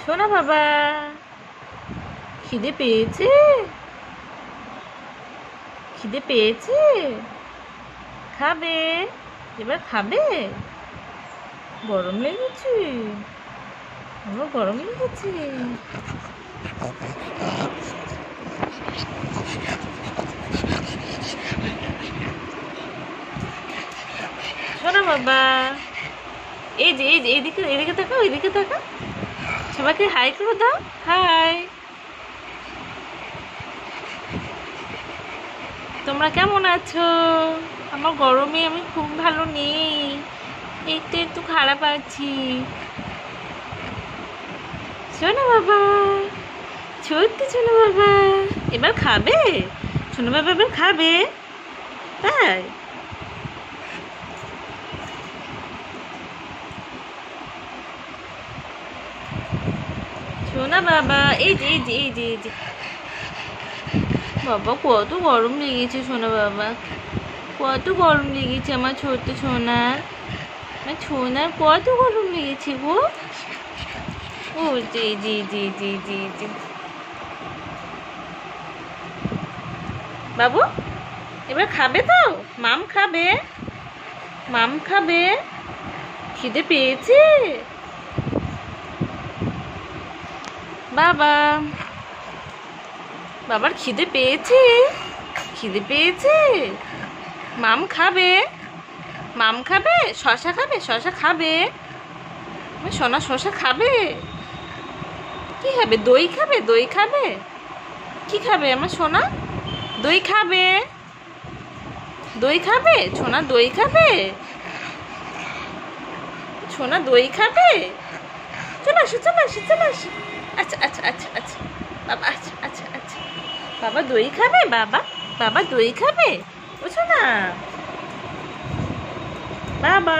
শোনা বাবা, খিদে পেয়েছে? খিদে পেয়েছে? খাবে? এবার খাবে? গরম লেগেছে? আমার গরম লেগেছে। শোনা বাবা, এই যে এদিকে এদিকে তাকাও, এদিকে তাকাও, সবাইকে হাই করে দাও। হাই, তোমরা কেমন আছো? আমার গরমে আমি খুব ভালো নেই, একটু একটু খারাপ আছি। শোনো বাবা, ছোট্ট শোনো বাবা, এবার খাবে? শোনো বাবা, এবার খাবে? তাই শোনা বাবা, এই যে বাবা, কত গরম লেগেছে সোনা বাবা, কত গরম লেগেছে আমার ছোট্ট সোনার। আমার সোনার কত গরম লেগেছে গো। ও জি। বাবু, এবার খাবে তো? মাম খাবে? মাম খাবে? খিদে পেয়েছে? বাবা, বাবার খিদে পেয়েছে? খিদে পেয়েছে? মাম খাবে? মাম খাবে? শশা খাবে? শশা খাবে? সোনা শশা খাবে? কি খাবে? দই খাবে? দই খাবে? কি খাবে আমার সোনা? দই খাবে? দই খাবে? সোনা দই খাবে? সোনা দই খাবে? চলে আসো, চলে আসো, চলে আসো। আচ্ছা বাবা, আচ্ছা বাবা, দই খাবে? বাবা, বাবা দই খাবে? বুঝছো না বাবা?